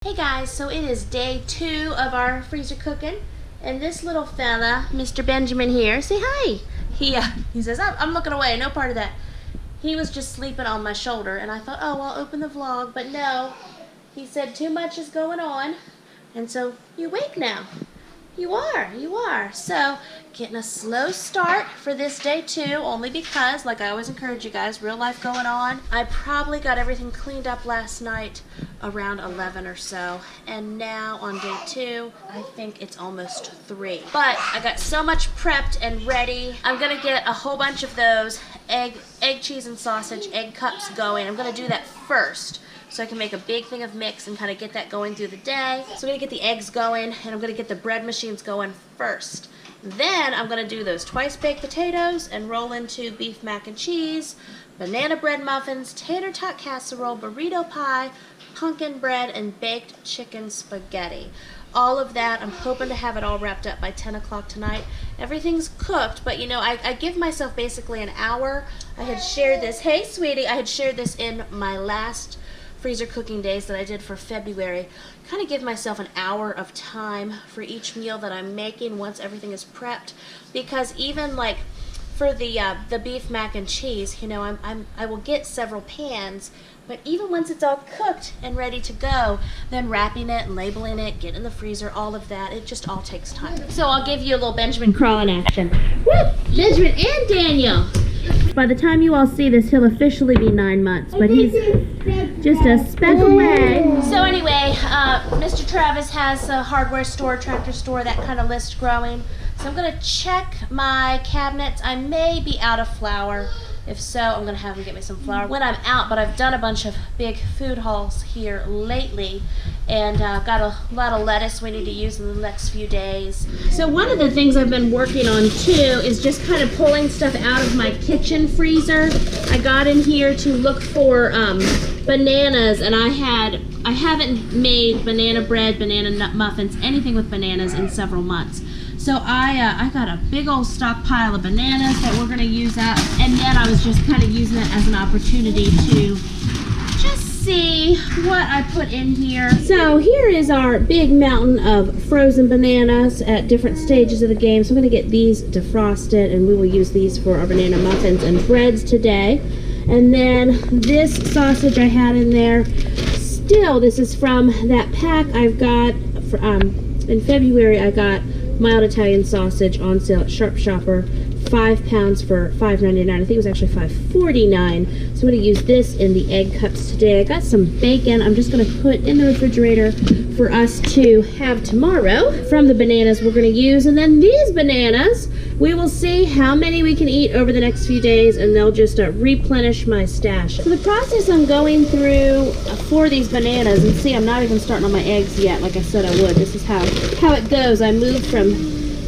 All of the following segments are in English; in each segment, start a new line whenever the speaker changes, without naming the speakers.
Hey guys, so it is day 2 of our freezer cooking, and this little fella, Mr. Benjamin here, say hi. He says, I'm looking away, no part of that. He was just sleeping on my shoulder, and I thought, oh, I'll open the vlog, but no. He said too much is going on, and so you're awake now. You are. So, getting a slow start for this day 2, only because, like I always encourage you guys, real life going on. I probably got everything cleaned up last night around 11 or so, and now on day 2, I think it's almost 3. But I got so much prepped and ready. I'm gonna get a whole bunch of those egg, cheese, and sausage egg cups going. I'm gonna do that first, so I can make a big thing of mix and kind of get that going through the day. So I'm gonna get the eggs going, and I'm gonna get the bread machines going first. Then I'm gonna do those twice baked potatoes and roll into beef mac and cheese, banana bread muffins, tater tot casserole, burrito pie, pumpkin bread, and baked chicken spaghetti. All of that, I'm hoping to have it all wrapped up by 10 o'clock tonight. Everything's cooked, but you know, I give myself basically an hour. I had shared this, hey sweetie, I had shared this in my last freezer cooking days that I did for February. Kind of give myself an hour of time for each meal that I'm making once everything is prepped, because even like for the beef mac and cheese, you know, I will get several pans, but even once it's all cooked and ready to go, then wrapping it and labeling it, get in the freezer, all of that, it just all takes time. So I'll give you a little Benjamin crawling action. Woo! Benjamin and Daniel. By the time you all see this, he'll officially be 9 months, but he's just a speck away. So anyway, Mr. Travis has a hardware store, tractor store, that kind of list growing. So I'm going to check my cabinets. I may be out of flour. If so, I'm going to have him get me some flour when I'm out, but I've done a bunch of big food hauls here lately, and got a lot of lettuce we need to use in the next few days. So one of the things I've been working on too is just kind of pulling stuff out of my kitchen freezer. I got in here to look for bananas, and I haven't made banana bread, banana nut muffins, anything with bananas in several months. So I got a big old stockpile of bananas that we're gonna use up, and then I was just kind of using it as an opportunity to just see what I put in here. So here is our big mountain of frozen bananas at different stages of the game. So I'm gonna get these defrosted, and we will use these for our banana muffins and breads today. And then this sausage I had in there, still, this is from that pack I've got, in February I got mild Italian sausage on sale at Sharp Shopper, 5 pounds for $5.99. I think it was actually $5.49. So I'm going to use this in the egg cups today. I got some bacon I'm just going to put in the refrigerator for us to have tomorrow from the bananas we're going to use. And then these bananas, we will see how many we can eat over the next few days, and they'll just replenish my stash. So the process I'm going through for these bananas, and see, I'm not even starting on my eggs yet like I said I would. This is how it goes. I move from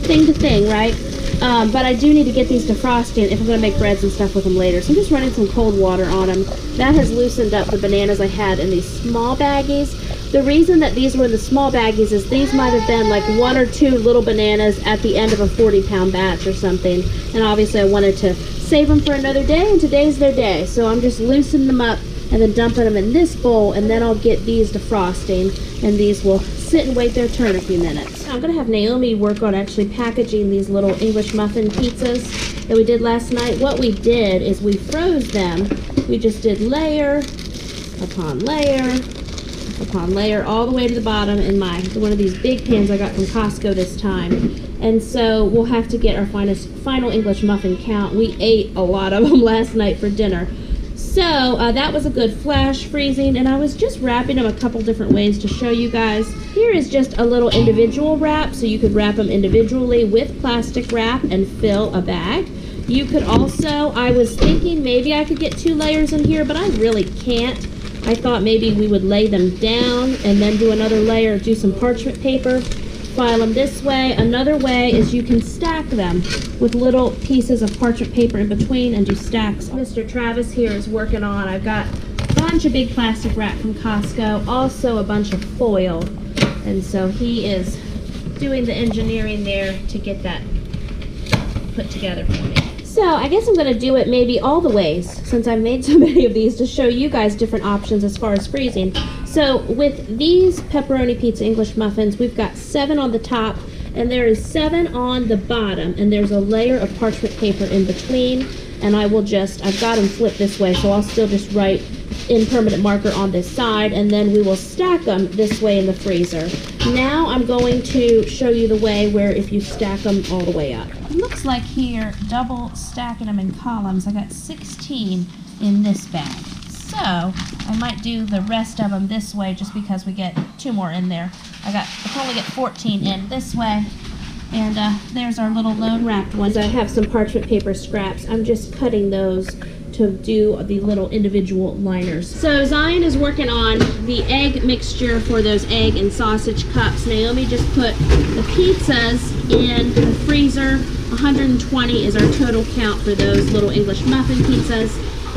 thing to thing, right? But I do need to get these defrosting if I'm going to make breads and stuff with them later. So I'm just running some cold water on them. That has loosened up the bananas I had in these small baggies. The reason that these were in the small baggies is these might have been like 1 or 2 little bananas at the end of a 40-pound batch or something. And obviously I wanted to save them for another day, and today's their day. So I'm just loosening them up and then dumping them in this bowl, and then I'll get these defrosting, and these will sit and wait their turn a few minutes. I'm going to have Naomi work on actually packaging these little English muffin pizzas that we did last night. What we did is we froze them. We just did layer upon layer upon layer all the way to the bottom in one of these big pans I got from Costco this time. And so we'll have to get our final English muffin count. We ate a lot of them last night for dinner. So that was a good flash freezing, and I was just wrapping them a couple different ways to show you guys. Here is just a little individual wrap, so you could wrap them individually with plastic wrap and fill a bag. You could also, I was thinking maybe I could get 2 layers in here, but I really can't. I thought maybe we would lay them down and then do another layer, do some parchment paper, file them this way. Another way is you can stack them with little pieces of parchment paper in between and do stacks. Mr. Travis here is working on, I've got a bunch of big plastic wrap from Costco, also a bunch of foil. And so he is doing the engineering there to get that put together for me. So I guess I'm going to do it maybe all the ways, since I've made so many of these, to show you guys different options as far as freezing. So with these pepperoni pizza English muffins, we've got 7 on the top, and there is 7 on the bottom, and there's a layer of parchment paper in between. And I've got them flipped this way, so I'll still just write in permanent marker on this side, and then we will stack them this way in the freezer. Now I'm going to show you the way where if you stack them all the way up. It looks like here, double stacking them in columns, I got 16 in this bag. So I might do the rest of them this way just because we get 2 more in there. I can only get 14 in this way. And there's our little loan wrapped ones. I have some parchment paper scraps. I'm just cutting those to do the little individual liners. So Zion is working on the egg mixture for those egg and sausage cups. Naomi just put the pizzas in the freezer. 120 is our total count for those little English muffin pizzas.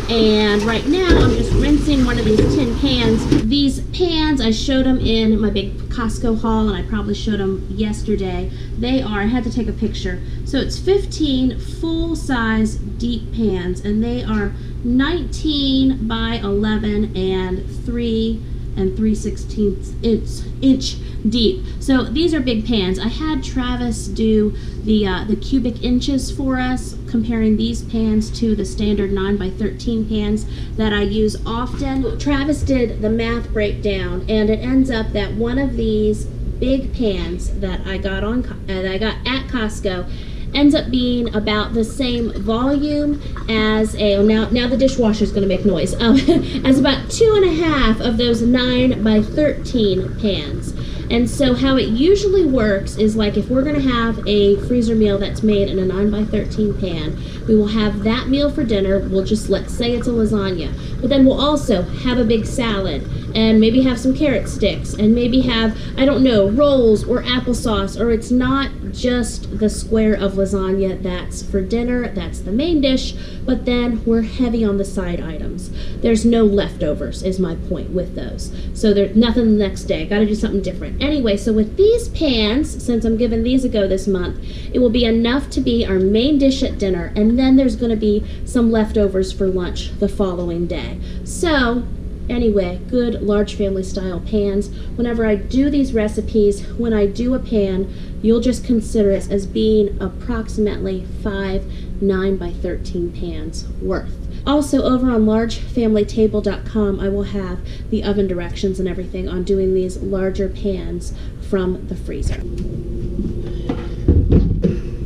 And right now I'm just rinsing one of these tin pans. These pans, I showed them in my big Costco haul, and I probably showed them yesterday. I had to take a picture. So it's 15 full-size deep pans, and they are 19 by 11 and 3 3/16 inch deep. So these are big pans. I had Travis do the cubic inches for us, comparing these pans to the standard 9 by 13 pans that I use often. Travis did the math breakdown, and it ends up that one of these big pans that I got at Costco ends up being about the same volume as now the dishwasher is going to make noise, as about 2.5 of those 9 by 13 pans. And so how it usually works is, like, if we're going to have a freezer meal that's made in a 9 by 13 pan, we will have that meal for dinner. Let's say it's a lasagna, but then we'll also have a big salad and maybe have some carrot sticks and maybe have, I don't know, rolls or applesauce, or it's not just the square of lasagna that's for dinner, that's the main dish, but then we're heavy on the side items. There's no leftovers is my point with those. So there's nothing the next day. Got to do something different. Anyway, so with these pans, since I'm giving these a go this month, it will be enough to be our main dish at dinner, and then there's going to be some leftovers for lunch the following day. So anyway, good large family style pans. Whenever I do these recipes, when I do a pan, you'll just consider it as being approximately 5 9 by 13 pans worth. Also, over on largefamilytable.com, I will have the oven directions and everything on doing these larger pans from the freezer.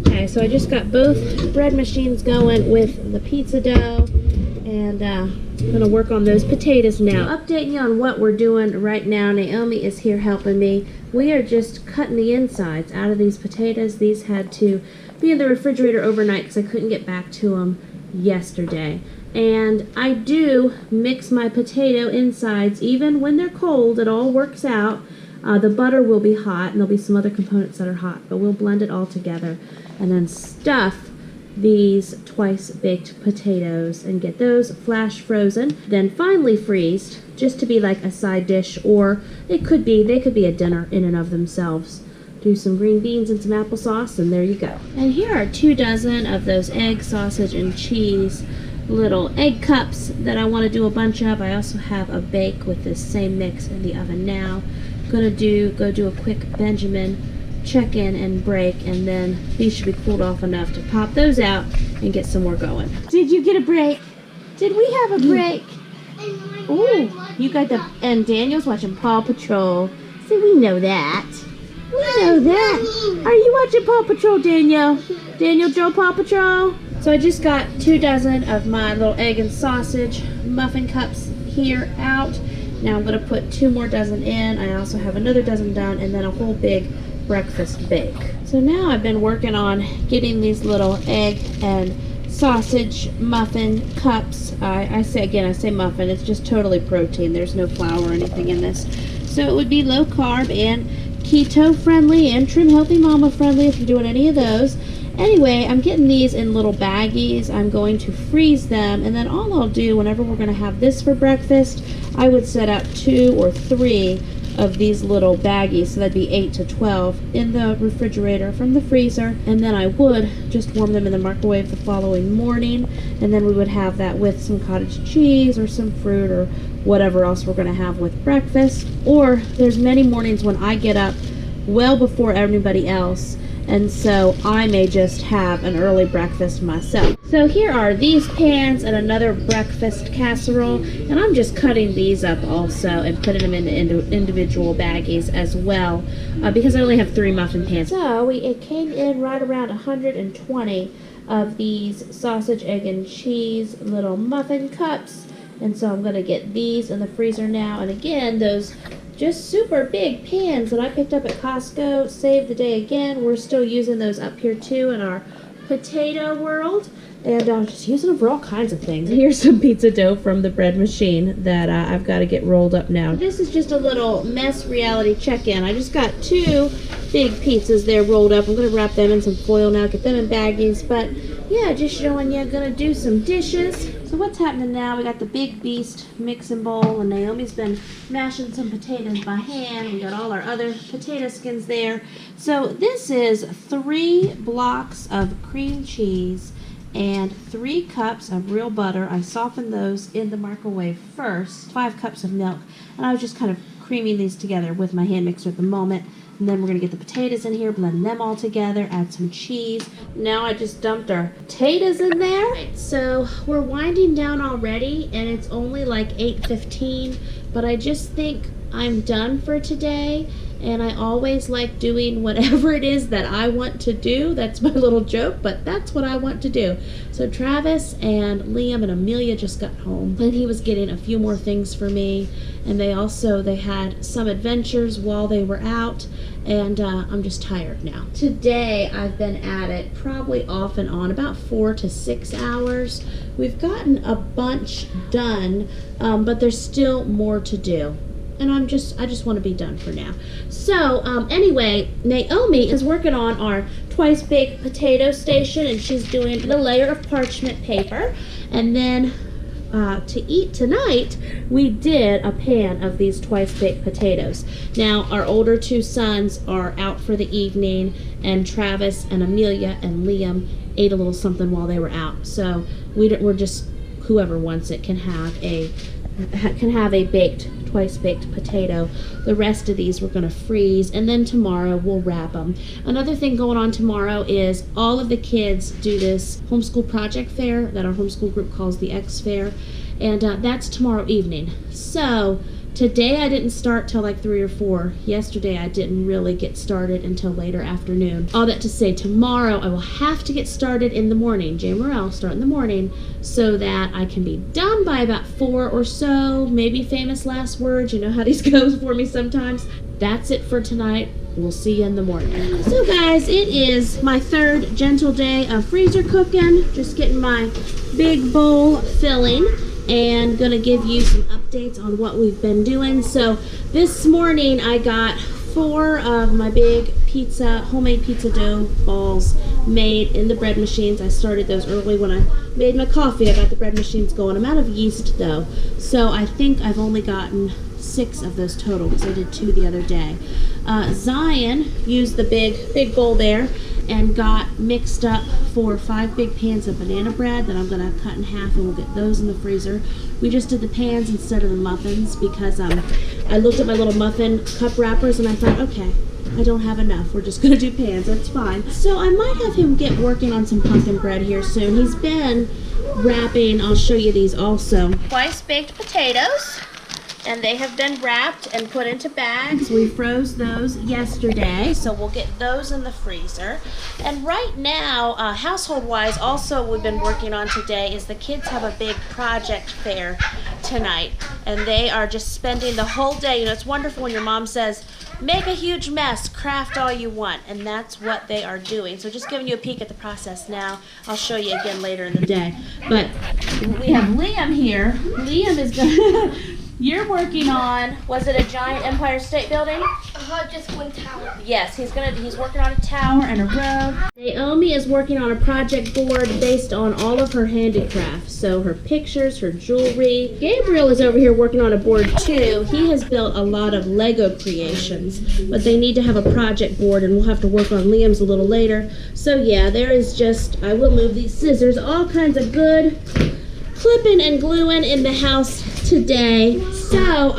Okay, so I just got both bread machines going with the pizza dough, and I'm going to work on those potatoes now. Updating you on what we're doing right now. Naomi is here helping me. We are just cutting the insides out of these potatoes. These had to be in the refrigerator overnight because I couldn't get back to them yesterday. And I do mix my potato insides even when they're cold. It all works out. The butter will be hot, and there'll be some other components that are hot, but we'll blend it all together and then stuff these twice baked potatoes and get those flash frozen, then finally freezed just to be like a side dish, or they could be a dinner in and of themselves. Do some green beans and some applesauce, and there you go. And here are 2 dozen of those egg, sausage, and cheese little egg cups that I want to do a bunch of. I also have a bake with this same mix in the oven now. Go do a quick Benjamin check in and break, and then these should be cooled off enough to pop those out and get some more going. Did you get a break? Did we have a break? Ooh, you got and Daniel's watching Paw Patrol. See, we know that. We know that. Are you watching Paw Patrol, Daniel? Daniel Joe Paw Patrol? So I just got 2 dozen of my little egg and sausage muffin cups here out. Now I'm going to put 2 more dozen in. I also have another dozen done, and then a whole big breakfast bake. So now I've been working on getting these little egg and sausage muffin cups. I say muffin. It's just totally protein. There's no flour or anything in this. So it would be low carb and keto friendly and Trim Healthy Mama friendly if you're doing any of those. Anyway, I'm getting these in little baggies. I'm going to freeze them, and then all I'll do whenever we're going to have this for breakfast, I would set out 2 or 3 of these little baggies, so that'd be 8 to 12 in the refrigerator from the freezer, and then I would just warm them in the microwave the following morning, and then we would have that with some cottage cheese or some fruit or whatever else we're going to have with breakfast. Or there's many mornings when I get up well before everybody else, and so I may just have an early breakfast myself. So here are these pans and another breakfast casserole, and I'm just cutting these up also and putting them into individual baggies as well, because I only have 3 muffin pans. So it came in right around 120 of these sausage, egg, and cheese little muffin cups, and so I'm going to get these in the freezer now. And again, those just super big pans that I picked up at Costco saved the day again. We're still using those up here too in our potato world, and I'm just using them for all kinds of things. Here's some pizza dough from the bread machine that I've got to get rolled up now. This is just a little mess reality check-in. I just got 2 big pizzas there rolled up. I'm going to wrap them in some foil now, get them in baggies, but yeah, just showing you, going to do some dishes. So what's happening now, we got the big beast mixing bowl, and Naomi's been mashing some potatoes by hand. We got all our other potato skins there. So this is 3 blocks of cream cheese and 3 cups of real butter. I softened those in the microwave first, 5 cups of milk, and I was just kind of creaming these together with my hand mixer at the moment. And then we're going to get the potatoes in here, blend them all together, add some cheese. Now I just dumped our potatoes in there. So we're winding down already, and it's only like 8:15, but I just think I'm done for today. And I always like doing whatever it is that I want to do. That's my little joke, but that's what I want to do. So Travis and Liam and Amelia just got home, and he was getting a few more things for me. And they had some adventures while they were out, and I'm just tired now. Today I've been at it probably off and on about 4 to 6 hours. We've gotten a bunch done, but there's still more to do. And I just want to be done for now. So anyway, Naomi is working on our twice baked potato station, and she's doing the layer of parchment paper. And then to eat tonight, we did a pan of these twice baked potatoes. Now our older 2 sons are out for the evening, and Travis and Amelia and Liam ate a little something while they were out. So we're just, whoever wants it can have a twice baked potato. The rest of these we're going to freeze, and then tomorrow we'll wrap them. Another thing going on tomorrow is all of the kids do this homeschool project fair that our homeschool group calls the X Fair, and that's tomorrow evening. So today I didn't start till like 3 or 4. Yesterday I didn't really get started until later afternoon. All that to say, tomorrow I will have to get started in the morning. Jamerrill start in the morning so that I can be done by about 4 or so. Maybe famous last words. You know how these goes for me sometimes. That's it for tonight. We'll see you in the morning. So guys, it is my 3rd gentle day of freezer cooking. Just getting my big bowl filling, and gonna give you some updates on what we've been doing. So this morning I got 4 of my big homemade pizza dough balls made in the bread machines. I started those early when I made my coffee. I got the bread machines going. I'm out of yeast though, so I think I've only gotten 6 of those total because I did 2 the other day. Zion used the big bowl there and got mixed up for 5 big pans of banana bread that I'm gonna cut in half, and we'll get those in the freezer. We just did the pans instead of the muffins because I looked at my little muffin cup wrappers and I thought, okay, I don't have enough. We're just gonna do pans, that's fine. So I might have him get working on some pumpkin bread here soon. He's been wrapping, I'll show you these also. Twice baked potatoes. And they have been wrapped and put into bags. We froze those yesterday, so we'll get those in the freezer. And right now, household-wise, also we've been working on today is the kids have a big project fair tonight. And they are just spending the whole day. You know, it's wonderful when your mom says, make a huge mess, craft all you want. And that's what they are doing. So just giving you a peek at the process now. I'll show you again later in the day. But we have Liam here. Liam is going You're working on, was it a giant Empire State Building?
Just one tower.
Yes, he's working on a tower and a road. Naomi is working on a project board based on all of her handicrafts. So her pictures, her jewelry. Gabriel is over here working on a board too. He has built a lot of Lego creations, but they need to have a project board and we'll have to work on Liam's a little later. So yeah, there is just, I will move these scissors, all kinds of good clipping and gluing in the house today. So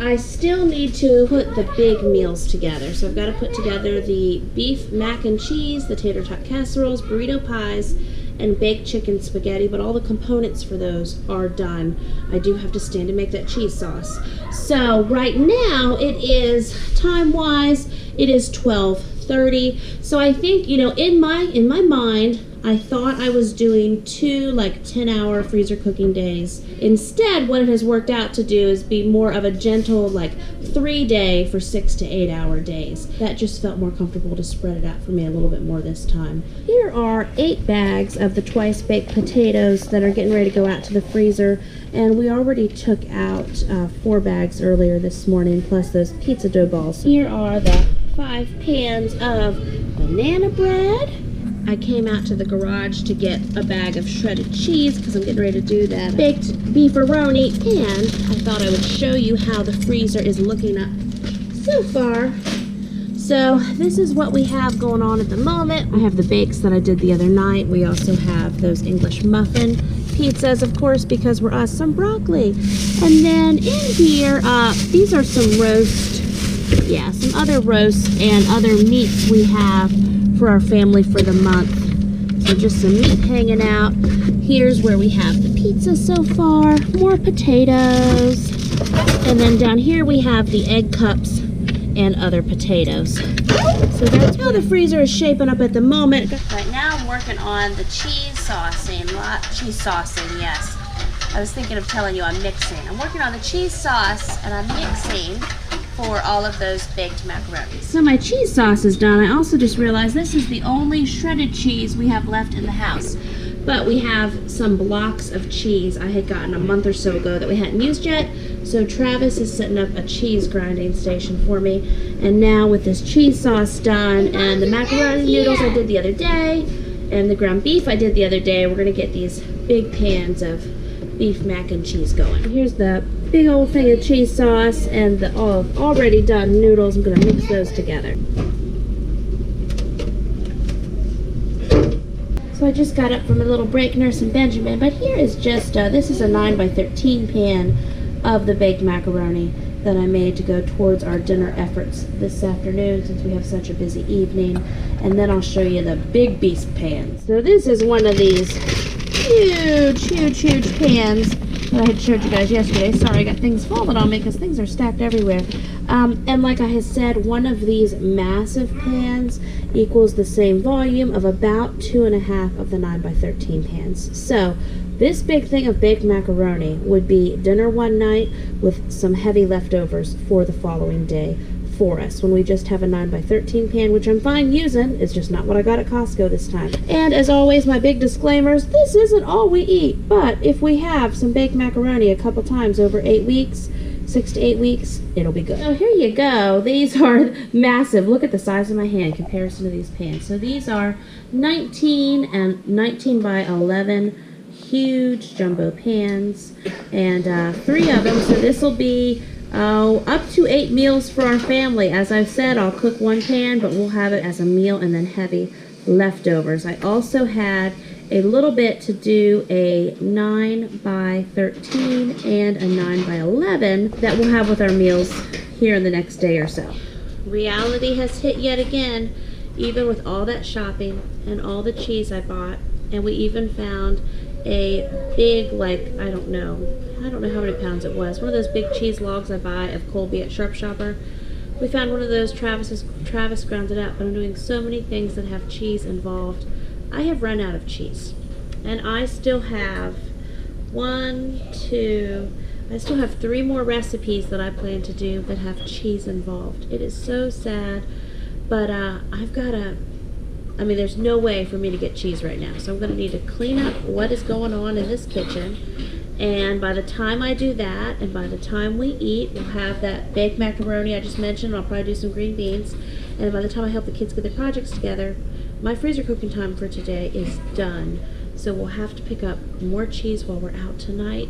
I still need to put the big meals together. So I've got to put together the beef mac and cheese, the tater tot casseroles, burrito pies, and baked chicken spaghetti, but all the components for those are done. I do have to stand and make that cheese sauce. So right now it is, time-wise, it is 12:30. So I think, you know, in my mind, I thought I was doing 2 like 10-hour freezer cooking days. Instead, what it has worked out to do is be more of a gentle like 3-day for 6 to 8 hour days. That just felt more comfortable to spread it out for me a little bit more this time. Here are 8 bags of the twice baked potatoes that are getting ready to go out to the freezer. And we already took out 4 bags earlier this morning, plus those pizza dough balls. Here are the 5 pans of banana bread. I came out to the garage to get a bag of shredded cheese because I'm getting ready to do that baked beefaroni, and I thought I would show you how the freezer is looking up so far. So this is what we have going on at the moment. I have the bakes that I did the other night. We also have those English muffin pizzas, of course, because we're us, some broccoli. And then in here, these are some some other roasts and other meats we have for our family for the month. So just some meat hanging out. Here's where we have the pizza so far, more potatoes, and then down here we have the egg cups and other potatoes. So that's how the freezer is shaping up at the moment. Right now I'm working on the cheese saucing. Yes. I was thinking of telling you I'm mixing. I'm working on the cheese sauce and I'm mixing for all of those baked macaronis. So my cheese sauce is done. I also just realized this is the only shredded cheese we have left in the house. But we have some blocks of cheese I had gotten a month or so ago that we hadn't used yet. So Travis is setting up a cheese grinding station for me. And now with this cheese sauce done and the macaroni noodles I did the other day and the ground beef I did the other day, we're gonna get these big pans of beef mac and cheese going. Here's the big old thing of cheese sauce and the already done noodles. I'm gonna mix those together. So I just got up from a little break nursing Benjamin, but here is just, this is a 9x13 pan of the baked macaroni that I made to go towards our dinner efforts this afternoon since we have such a busy evening. And then I'll show you the big beast pans. So this is one of these huge pans that I had showed you guys yesterday. Sorry, I got things falling on me because things are stacked everywhere. And like I had said, one of these massive pans equals the same volume of about 2.5 of the 9x13 pans. So this big thing of baked macaroni would be dinner one night with some heavy leftovers for the following day for us when we just have a 9x13 pan, which I'm fine using. It's just not what I got at Costco this time. And as always, my big disclaimers, this isn't all we eat, but if we have some baked macaroni a couple times over 8 weeks, 6 to 8 weeks, it'll be good. So here you go. These are massive. Look at the size of my hand in comparison to these pans. So these are 19 and 19 by 11 huge jumbo pans, and 3 of them. So this will be up to 8 meals for our family. As I've said, I'll cook 1 pan, but we'll have it as a meal and then heavy leftovers. I also had a little bit to do a 9x13 and a 9x11 that we'll have with our meals here in the next day or so. Reality has hit yet again, even with all that shopping and all the cheese I bought, and we even found a big, like, I don't know how many pounds it was. One of those big cheese logs I buy of Colby at Sharp Shopper. We found one of those. Travis ground it up, but I'm doing so many things that have cheese involved. I have run out of cheese. And I still have I still have 3 more recipes that I plan to do that have cheese involved. It is so sad, but there's no way for me to get cheese right now. So I'm going to need to clean up what is going on in this kitchen And by the time I do that, and by the time we eat, we'll have that baked macaroni I just mentioned. I'll probably do some green beans. And by the time I help the kids get their projects together, my freezer cooking time for today is done. So we'll have to pick up more cheese while we're out tonight.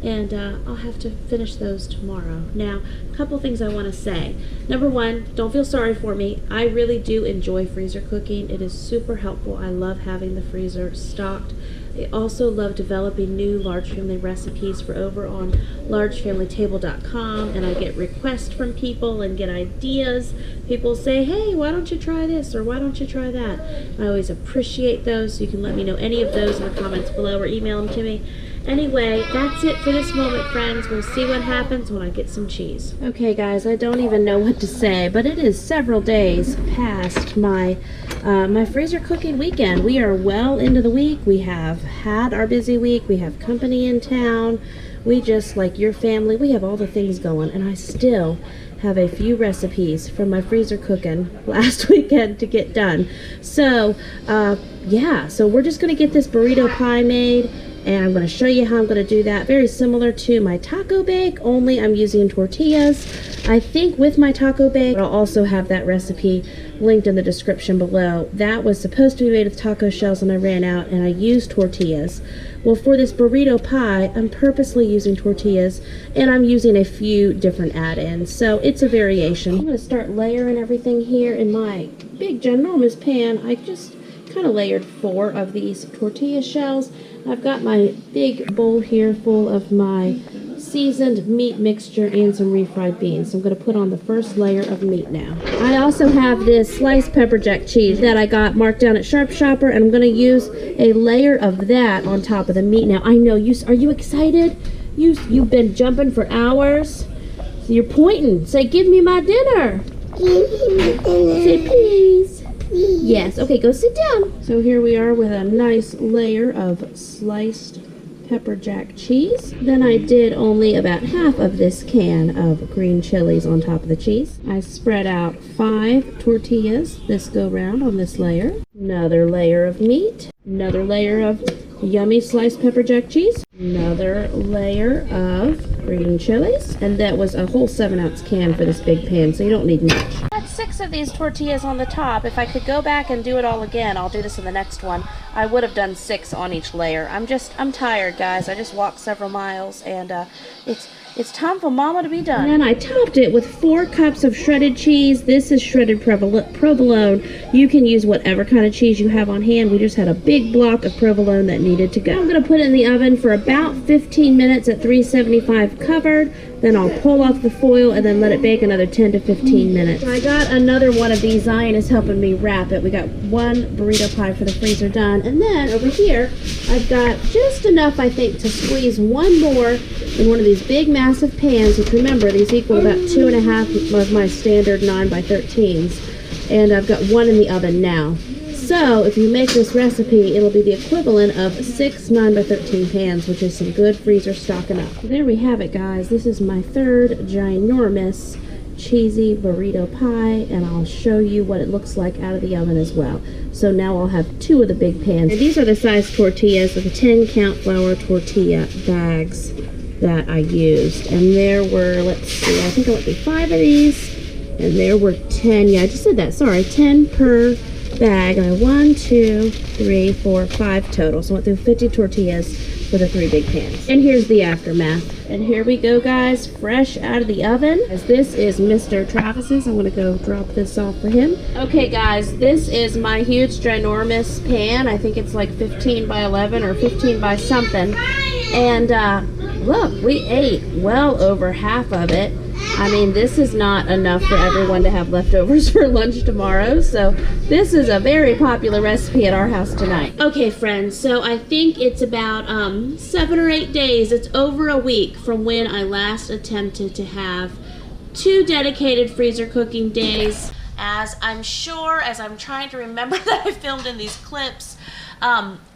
And I'll have to finish those tomorrow. Now, a couple things I want to say. Number one, don't feel sorry for me. I really do enjoy freezer cooking. It is super helpful. I love having the freezer stocked. I also love developing new large family recipes for over on largefamilytable.com, and I get requests from people and get ideas. People say, hey, why don't you try this, or why don't you try that? I always appreciate those, so you can let me know any of those in the comments below or email them to me. Anyway, that's it for this moment, friends. We'll see what happens when I get some cheese. Okay, guys, I don't even know what to say, but it is several days past my my freezer cooking weekend. We are well into the week. We have had our busy week. We have company in town. We just, like your family, we have all the things going, and I still have a few recipes from my freezer cooking last weekend to get done. So, yeah, so we're just going to get this burrito pie made, and I'm going to show you how I'm going to do that. Very similar to my taco bake, only I'm using tortillas. I think with my taco bake, I'll also have that recipe linked in the description below. That was supposed to be made with taco shells, and I ran out, and I used tortillas. Well, for this burrito pie, I'm purposely using tortillas, and I'm using a few different add-ins, so it's a variation. I'm going to start layering everything here in my big ginormous pan. I just kind of layered 4 of these tortilla shells. I've got my big bowl here full of my seasoned meat mixture and some refried beans. So I'm going to put on the first layer of meat now. I also have this sliced pepper jack cheese that I got marked down at Sharp Shopper, and I'm going to use a layer of that on top of the meat now. I know are you excited? You've been jumping for hours. So you're pointing. Say, give me my dinner. Say, please. Yes. Okay, go sit down. So here we are with a nice layer of sliced pepper jack cheese. Then I did only about half of this can of green chilies on top of the cheese. I spread out 5 tortillas this go round on this layer. Another layer of meat. Another layer of yummy sliced pepper jack cheese. Another layer of green chilies. And that was a whole 7-ounce can for this big pan, so you don't need much. I had 6 of these tortillas on the top. If I could go back and do it all again, I'll do this in the next one, I would have done 6 on each layer. I'm tired, guys. I just walked several miles, and it's time for Mama to be done. And then I topped it with 4 cups of shredded cheese. This is shredded provolone. You can use whatever kind of cheese you have on hand. We just had a big block of provolone that needed to go. I'm going to put it in the oven for about 15 minutes at 375 covered. Then I'll pull off the foil and then let it bake another 10 to 15 minutes. I got another one of these. Zion is helping me wrap it. We got 1 burrito pie for the freezer done. And then over here, I've got just enough, I think, to squeeze 1 more in one of these big massive pans, which remember, these equal about 2.5 of my standard 9x13s. And I've got 1 in the oven now. So if you make this recipe, it'll be the equivalent of 6 9x13 pans, which is some good freezer stocking up. There we have it, guys. This is my 3rd ginormous cheesy burrito pie, and I'll show you what it looks like out of the oven as well. So now I'll have 2 of the big pans. And these are the size tortillas with the 10-count flour tortilla bags that I used. And there were, let's see, I think I went through 5 of these, and there were 10. Yeah, I just said that. Sorry, 10 per bag. And I 1, 2, 3, 4, 5 total. So I went through 50 tortillas for the 3 big pans. And here's the aftermath. And here we go, guys, fresh out of the oven. As this is Mr. Travis's. I'm gonna go drop this off for him. Okay, guys, this is my huge ginormous pan. I think it's like 15 by 11 or 15 by something. And look, we ate well over half of it. I mean, this is not enough for everyone to have leftovers for lunch tomorrow, so this is a very popular recipe at our house tonight. Okay, friends, so I think it's about 7 or 8 days. It's over a week from when I last attempted to have 2 dedicated freezer cooking days. As I'm trying to remember that I filmed in these clips,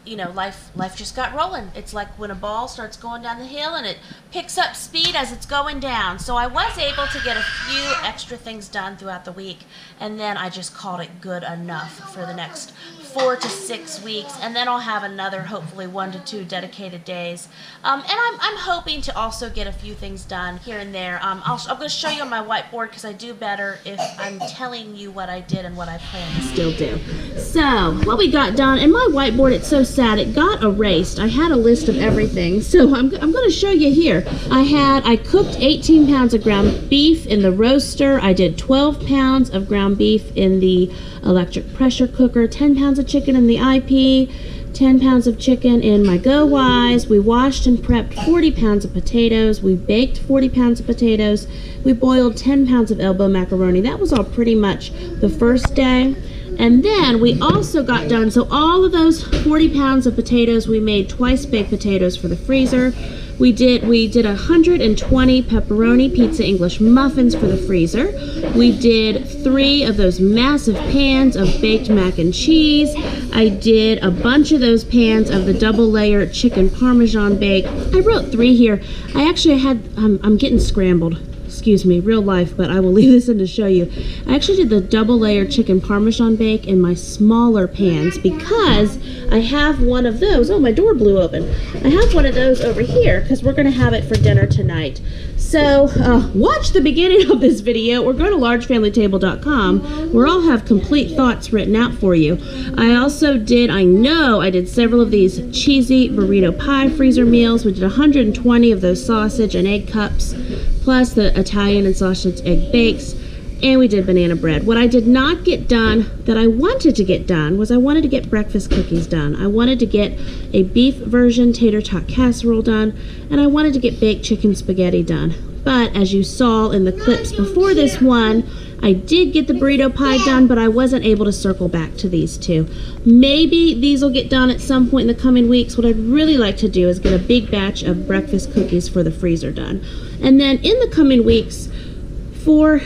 you know, life just got rolling. It's like when a ball starts going down the hill and it picks up speed as it's going down. So I was able to get a few extra things done throughout the week, and then I just called it good enough for the next 4 to 6 weeks, and then I'll have another hopefully 1 to 2 dedicated days. And I'm hoping to also get a few things done here and there. I'm going to show you on my whiteboard because I do better if I'm telling you what I did and what I plan to still do. So what we got done, and my whiteboard, it's so sad, it got erased. I had a list of everything, so I'm going to show you here. I cooked 18 pounds of ground beef in the roaster. I did 12 pounds of ground beef in the electric pressure cooker, 10 pounds of chicken in the IP, 10 pounds of chicken in my Go Wise. We washed and prepped 40 pounds of potatoes. We baked 40 pounds of potatoes. We boiled 10 pounds of elbow macaroni. That was all pretty much the first day. And then we also got done, so all of those 40 pounds of potatoes, we made twice baked potatoes for the freezer. We did 120 pepperoni pizza English muffins for the freezer. We did 3 of those massive pans of baked mac and cheese. I did a bunch of those pans of the double layer chicken parmesan bake. I wrote 3 here. I'm getting scrambled. Excuse me, real life, but I will leave this in to show you. I actually did the double layer chicken parmesan bake in my smaller pans because I have one of those. Oh, my door blew open. I have one of those over here because we're going to have it for dinner tonight. So watch the beginning of this video or go to largefamilytable.com where I'll have complete thoughts written out for you. I know I did several of these cheesy burrito pie freezer meals. We did 120 of those sausage and egg cups, plus the Italian and sausage egg bakes, and we did banana bread. What I did not get done that I wanted to get done was I wanted to get breakfast cookies done. I wanted to get a beef version tater tot casserole done, and I wanted to get baked chicken spaghetti done. But as you saw in the clips before this one, I did get the burrito pie done, but I wasn't able to circle back to these 2. Maybe these will get done at some point in the coming weeks. What I'd really like to do is get a big batch of breakfast cookies for the freezer done. And then in the coming weeks,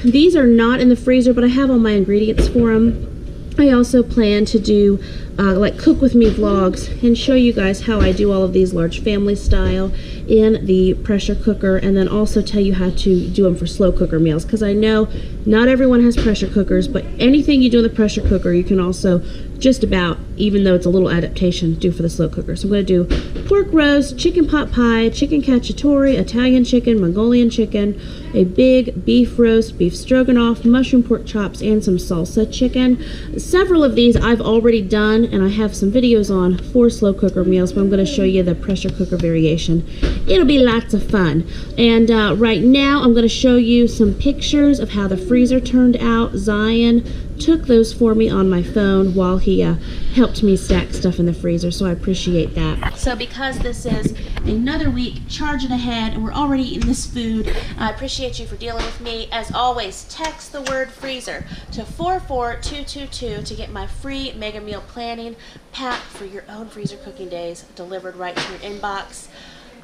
these are not in the freezer, but I have all my ingredients for them. I also plan to do like cook with me vlogs and show you guys how I do all of these large family style in the pressure cooker, and then also tell you how to do them for slow cooker meals, because I know not everyone has pressure cookers, but anything you do in the pressure cooker you can also just about, even though it's a little adaptation, do for the slow cooker. So I'm going to do pork roast, chicken pot pie, chicken cacciatore, Italian chicken, Mongolian chicken, a big beef roast, beef stroganoff, mushroom pork chops, and some salsa chicken. Several of these I've already done, and I have some videos on for slow cooker meals, but I'm going to show you the pressure cooker variation. It'll be lots of fun. And right now I'm going to show you some pictures of how the freezer turned out. Zion took those for me on my phone while he helped me stack stuff in the freezer, so I appreciate that. So because this is another week charging ahead and we're already eating this food, I appreciate you for dealing with me. As always, text the word freezer to 44222 to get my free mega meal planning pack for your own freezer cooking days delivered right to your inbox.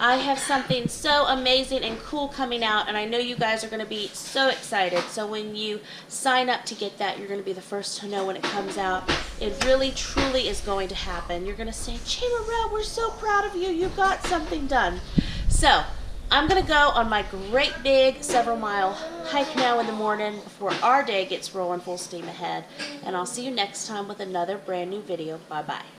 I have something so amazing and cool coming out, and I know you guys are going to be so excited. So when you sign up to get that, you're going to be the first to know when it comes out. It really, truly is going to happen. You're going to say, Jamerrill, we're so proud of you. You got something done. So I'm going to go on my great big several-mile hike now in the morning before our day gets rolling full steam ahead. And I'll see you next time with another brand new video. Bye-bye.